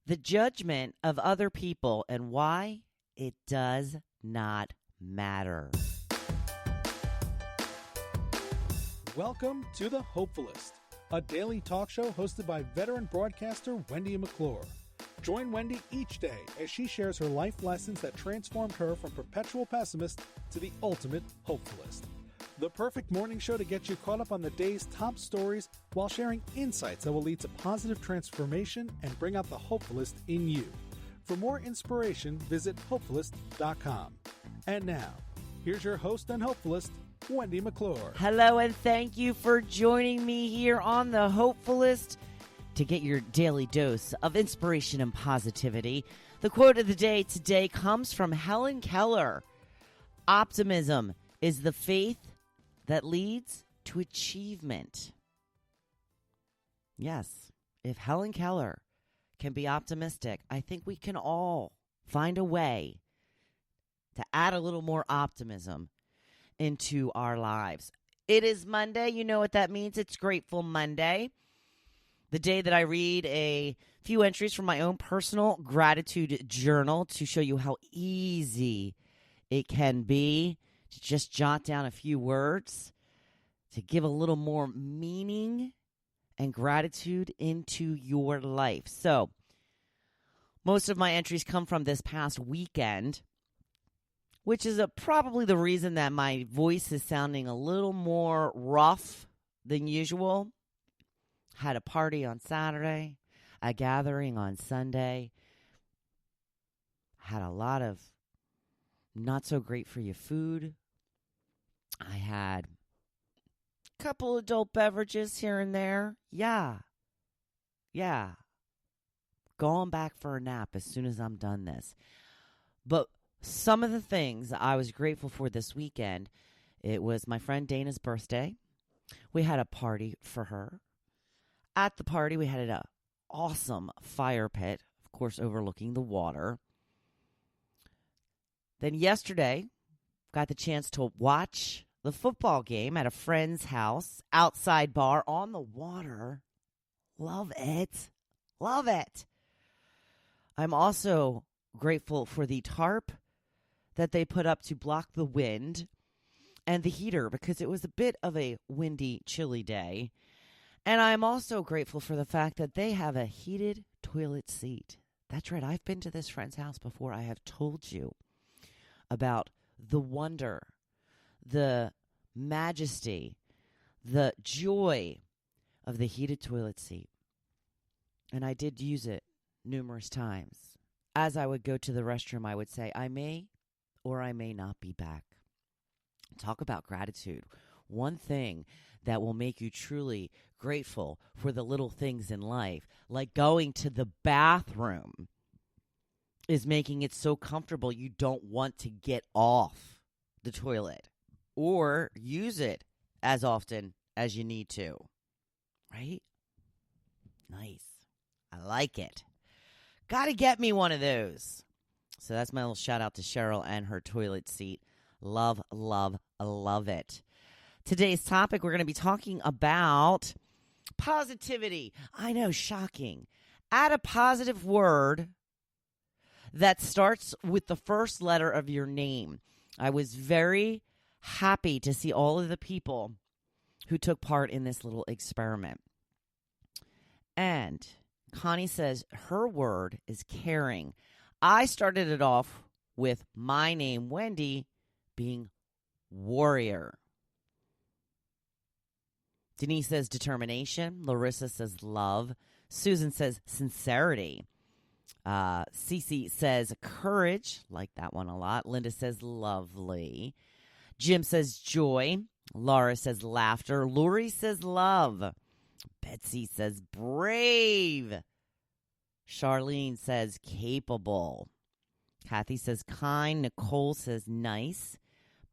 the judgment of other people and why it does not matter. Welcome to the Hopefulist, a daily talk show hosted by veteran broadcaster Wendy McClure. Join Wendy each day as she shares her life lessons that transformed her from perpetual pessimist to the ultimate hopefulist. The perfect morning show to get you caught up on the day's top stories while sharing insights that will lead to positive transformation and bring out the hopefulist in you. For more inspiration, visit hopefulist.com. And now, here's your host and hopefulist, Wendy McClure. Hello, and thank you for joining me here on the Hopefulist to get your daily dose of inspiration and positivity. The quote of the day today comes from Helen Keller. Optimism is the faith that leads to achievement. Yes, if Helen Keller can be optimistic, I think we can all find a way to add a little more optimism into our lives. It is Monday. You know what that means. It's Grateful Monday, the day that I read a few entries from my own personal gratitude journal to show you how easy it can be to just jot down a few words, to give a little more meaning and gratitude into your life. So, most of my entries come from this past weekend, which is probably the reason that my voice is sounding a little more rough than usual. Had a party on Saturday, a gathering on Sunday, had a lot of not so great for you food. I had a couple adult beverages here and there. Yeah. Going back for a nap as soon as I'm done this. But some of the things I was grateful for this weekend, it was my friend Dana's birthday. We had a party for her. At the party, we had an awesome fire pit, of course, overlooking the water. Then yesterday, got the chance to watch the football game at a friend's house, outside bar on the water. Love it. Love it. I'm also grateful for the tarp that they put up to block the wind and the heater because it was a bit of a windy, chilly day. And I'm also grateful for the fact that they have a heated toilet seat. That's right. I've been to this friend's house before. I have told you about the wonder, the majesty, the joy of the heated toilet seat. And I did use it numerous times. As I would go to the restroom, I would say, I may or I may not be back. Talk about gratitude. One thing that will make you truly grateful for the little things in life, like going to the bathroom, is making it so comfortable you don't want to get off the toilet or use it as often as you need to. Right? Nice. I like it. Got to get me one of those. So that's my little shout out to Cheryl and her toilet seat. Love, love, love it. Today's topic, we're going to be talking about positivity. I know, shocking. Add a positive word that starts with the first letter of your name. I was very happy to see all of the people who took part in this little experiment. And Connie says her word is caring. I started it off with my name, Wendy, being warrior. Denise says determination. Larissa says love. Susan says sincerity. Cece says courage. Like that one a lot. Linda says lovely. Jim says joy. Laura says laughter. Lori says love. Betsy says brave. Charlene says capable. Kathy says kind. Nicole says nice.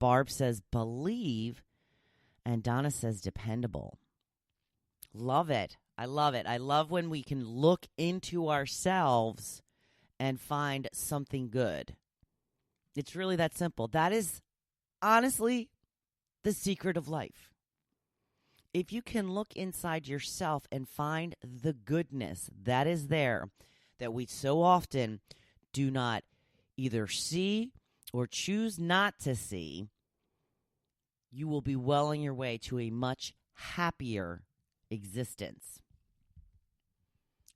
Barb says believe. And Donna says dependable. Love it. I love it. I love when we can look into ourselves and find something good. It's really that simple. That is honestly the secret of life. If you can look inside yourself and find the goodness that is there, that we so often do not either see or choose not to see, you will be well on your way to a much happier existence.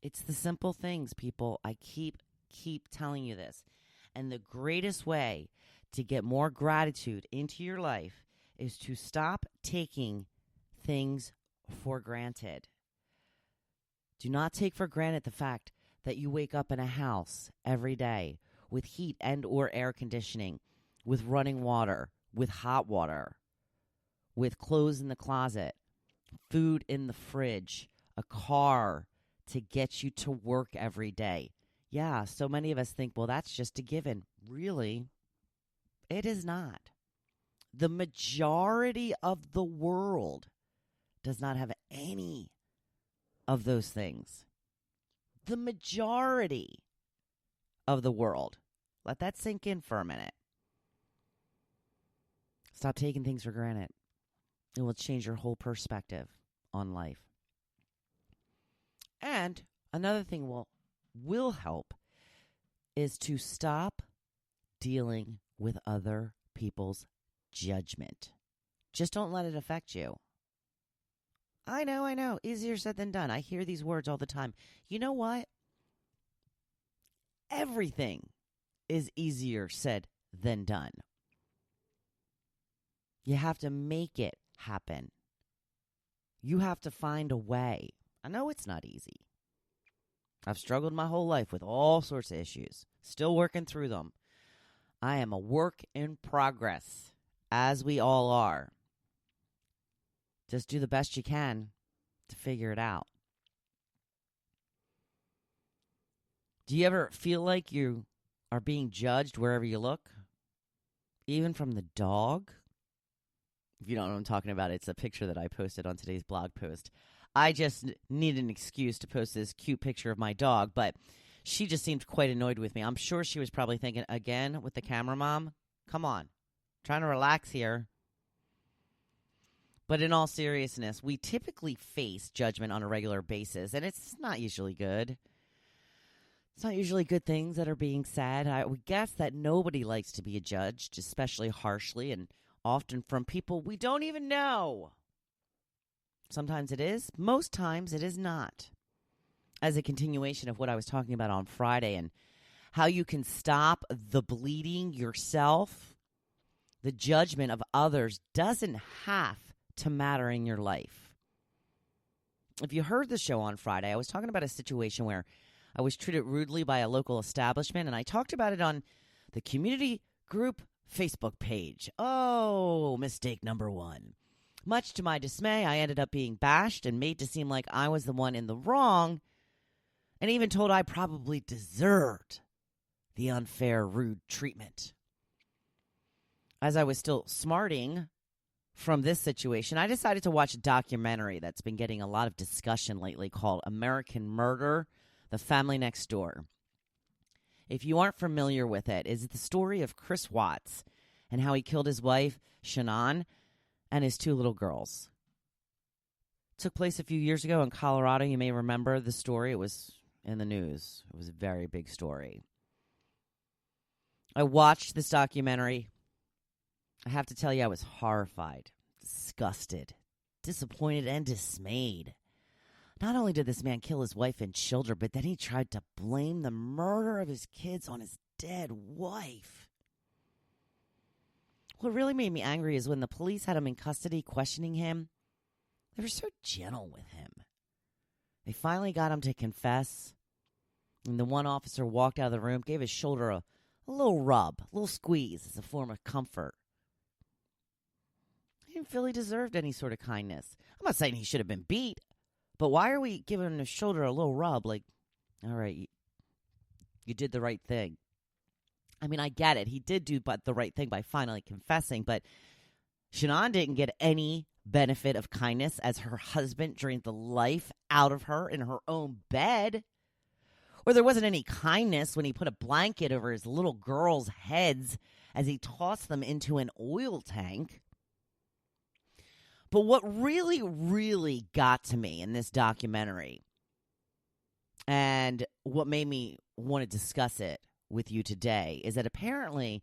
It's the simple things, people. I keep telling you this. And the greatest way to get more gratitude into your life is to stop taking things for granted. Do not take for granted the fact that you wake up in a house every day with heat and or air conditioning, with running water, with hot water, with clothes in the closet, food in the fridge, a car to get you to work every day. Yeah, so many of us think, well, that's just a given. Really? It is not. The majority of the world does not have any of those things. The majority of the world. Let that sink in for a minute. Stop taking things for granted. It will change your whole perspective on life. And another thing will help is to stop dealing with other people's judgment. Just don't let it affect you. I know. Easier said than done. I hear these words all the time. You know what? Everything is easier said than done. You have to make it happen. You have to find a way. I know it's not easy. I've struggled my whole life with all sorts of issues. Still working through them. I am a work in progress, as we all are. Just do the best you can to figure it out. Do you ever feel like you are being judged wherever you look? Even from the dog? If you don't know what I'm talking about, it's a picture that I posted on today's blog post. I just need an excuse to post this cute picture of my dog, but she just seemed quite annoyed with me. I'm sure she was probably thinking, again, with the camera mom? Come on. Trying to relax here. But in all seriousness, we typically face judgment on a regular basis, and it's not usually good. It's not usually good things that are being said. I would guess that nobody likes to be judged, especially harshly, and often from people we don't even know. Sometimes it is. Most times it is not. As a continuation of what I was talking about on Friday and how you can stop the bleeding yourself, the judgment of others doesn't have to matter in your life. If you heard the show on Friday, I was talking about a situation where I was treated rudely by a local establishment, and I talked about it on the community group Facebook page. Oh, mistake number one. Much to my dismay, I ended up being bashed and made to seem like I was the one in the wrong, and even told I probably deserved the unfair, rude treatment. As I was still smarting from this situation, I decided to watch a documentary that's been getting a lot of discussion lately called American Murder, The Family Next Door. If you aren't familiar with it, it's the story of Chris Watts and how he killed his wife, Shannon, and his two little girls. It took place a few years ago in Colorado. You may remember the story. It was in the news. It was a very big story. I watched this documentary. I have to tell you, I was horrified, disgusted, disappointed, and dismayed. Not only did this man kill his wife and children, but then he tried to blame the murder of his kids on his dead wife. What really made me angry is when the police had him in custody questioning him, they were so gentle with him. They finally got him to confess, and the one officer walked out of the room, gave his shoulder a little rub, a little squeeze as a form of comfort. He didn't feel he deserved any sort of kindness. I'm not saying he should have been beat, but why are we giving his shoulder a little rub? Like, all right, you did the right thing. I mean, I get it. He did do the right thing by finally confessing, but Shannon didn't get any benefit of kindness as her husband drained the life out of her in her own bed. Or there wasn't any kindness when he put a blanket over his little girls' heads as he tossed them into an oil tank. But what really, really got to me in this documentary And what made me want to discuss it with you today is that apparently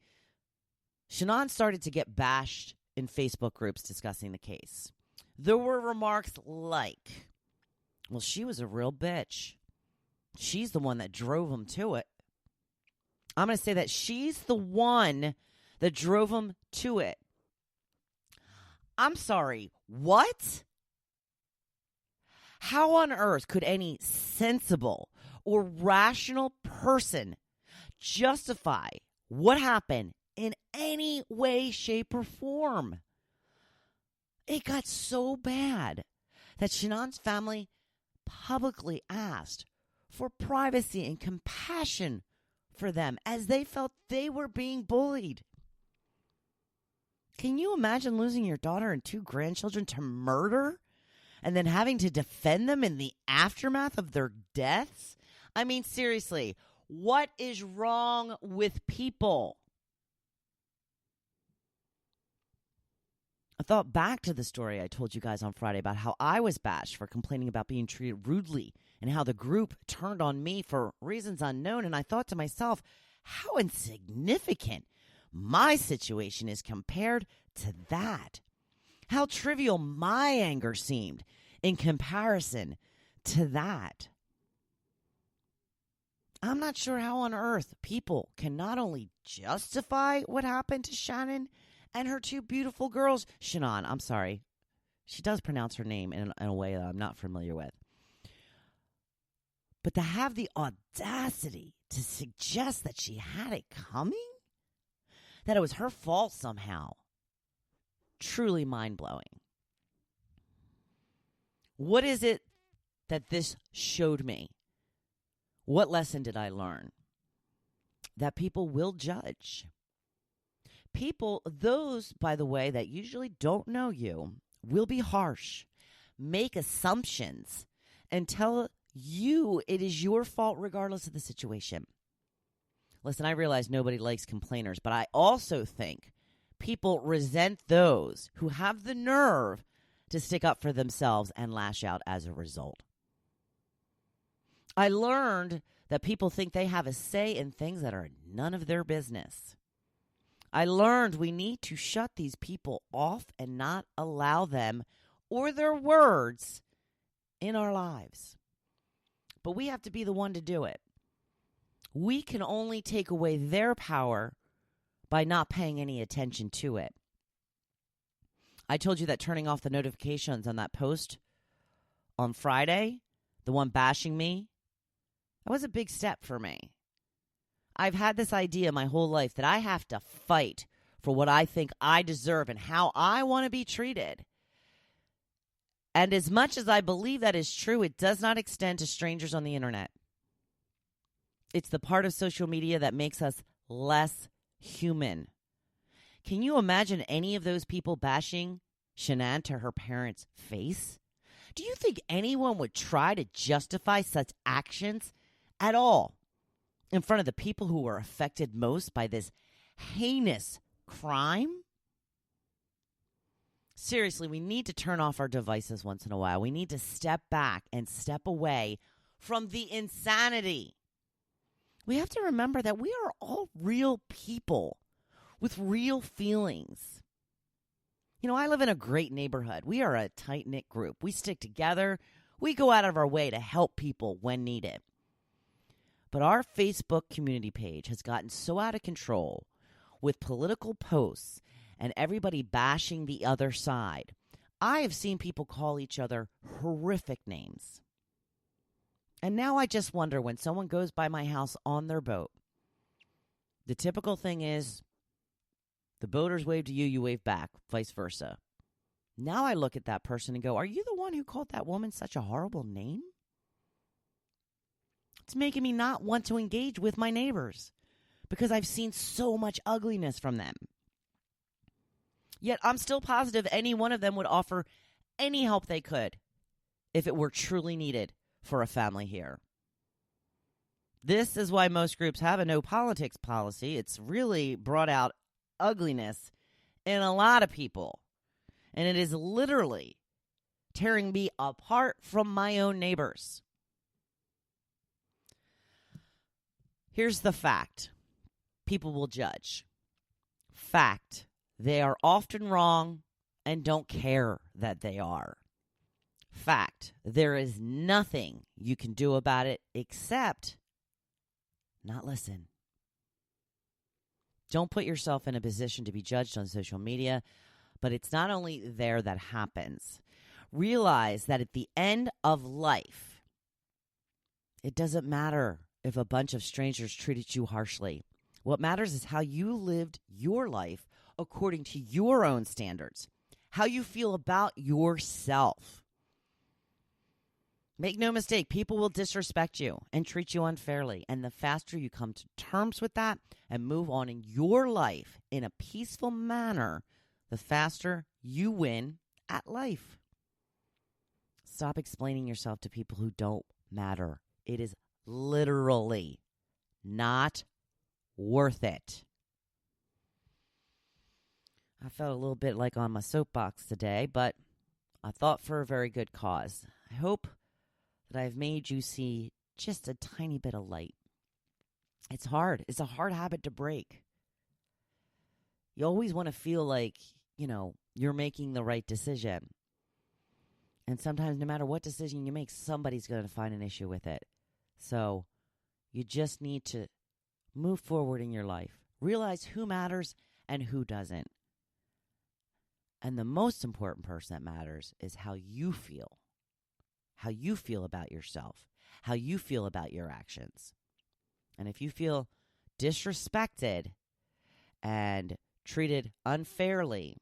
Shannon started to get bashed in Facebook groups discussing the case. There were remarks like, well, she was a real bitch. She's the one that drove him to it. I'm going to say that she's the one that drove him to it. I'm sorry, what? How on earth could any sensible or rational person justify what happened in any way, shape, or form? It got so bad that Shannon's family publicly asked for privacy and compassion for them as they felt they were being bullied. Can you imagine losing your daughter and 2 grandchildren to murder and then having to defend them in the aftermath of their deaths? I mean, seriously, what is wrong with people? I thought back to the story I told you guys on Friday about how I was bashed for complaining about being treated rudely and how the group turned on me for reasons unknown. And I thought to myself, how insignificant my situation is compared to that. How trivial my anger seemed in comparison to that. I'm not sure how on earth people can not only justify what happened to Shannon and her 2 beautiful girls. Shannon, I'm sorry. She does pronounce her name in a way that I'm not familiar with. But to have the audacity to suggest that she had it coming? That it was her fault somehow. Truly mind-blowing. What is it that this showed me? What lesson did I learn? That people will judge. People, those, by the way, that usually don't know you, will be harsh, make assumptions, and tell you it is your fault regardless of the situation. Listen, I realize nobody likes complainers, but I also think people resent those who have the nerve to stick up for themselves and lash out as a result. I learned that people think they have a say in things that are none of their business. I learned we need to shut these people off and not allow them or their words in our lives. But we have to be the one to do it. We can only take away their power by not paying any attention to it. I told you that turning off the notifications on that post on Friday, the one bashing me, that was a big step for me. I've had this idea my whole life that I have to fight for what I think I deserve and how I want to be treated. And as much as I believe that is true, it does not extend to strangers on the internet. It's the part of social media that makes us less human. Can you imagine any of those people bashing Shannon to her parents' face? Do you think anyone would try to justify such actions at all in front of the people who were affected most by this heinous crime? Seriously, we need to turn off our devices once in a while. We need to step back and step away from the insanity. We have to remember that we are all real people with real feelings. You know, I live in a great neighborhood. We are a tight-knit group. We stick together. We go out of our way to help people when needed. But our Facebook community page has gotten so out of control with political posts and everybody bashing the other side. I have seen people call each other horrific names. And now I just wonder, when someone goes by my house on their boat, the typical thing is the boaters wave to you, you wave back, vice versa. Now I look at that person and go, are you the one who called that woman such a horrible name? It's making me not want to engage with my neighbors because I've seen so much ugliness from them. Yet I'm still positive any one of them would offer any help they could if it were truly needed for a family here. This is why most groups have a no politics policy. It's really brought out ugliness in a lot of people. And it is literally tearing me apart from my own neighbors. Here's the fact. People will judge. Fact. They are often wrong and don't care that they are. Fact. There is nothing you can do about it except not listen. Don't put yourself in a position to be judged on social media, but it's not only there that happens. Realize that at the end of life, it doesn't matter if a bunch of strangers treated you harshly. What matters is how you lived your life according to your own standards, how you feel about yourself. Make no mistake, people will disrespect you and treat you unfairly. And the faster you come to terms with that and move on in your life in a peaceful manner, the faster you win at life. Stop explaining yourself to people who don't matter. It is literally not worth it. I felt a little bit like on my soapbox today, but I thought for a very good cause. I hope that I've made you see just a tiny bit of light. It's hard. It's a hard habit to break. You always want to feel like, you're making the right decision. And sometimes no matter what decision you make, somebody's going to find an issue with it. So you just need to move forward in your life. Realize who matters and who doesn't. And the most important person that matters is how you feel. How you feel about yourself. How you feel about your actions. And if you feel disrespected and treated unfairly,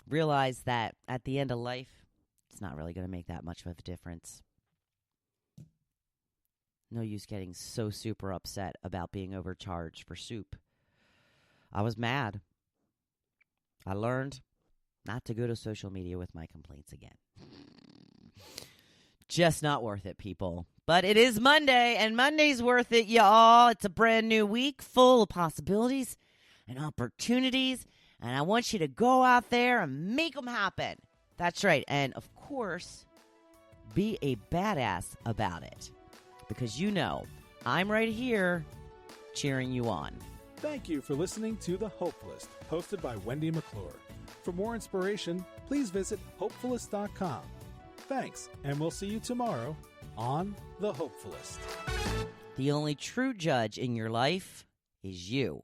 realize that at the end of life, it's not really going to make that much of a difference. No use getting so super upset about being overcharged for soup. I was mad. I learned not to go to social media with my complaints again. Just not worth it, people. But it is Monday, and Monday's worth it, y'all. It's a brand new week full of possibilities and opportunities, and I want you to go out there and make them happen. That's right. And, of course, be a badass about it. Because I'm right here cheering you on. Thank you for listening to The Hopefulist, hosted by Wendy McClure. For more inspiration, please visit Hopefulist.com. Thanks, and we'll see you tomorrow on The Hopefulist. The only true judge in your life is you.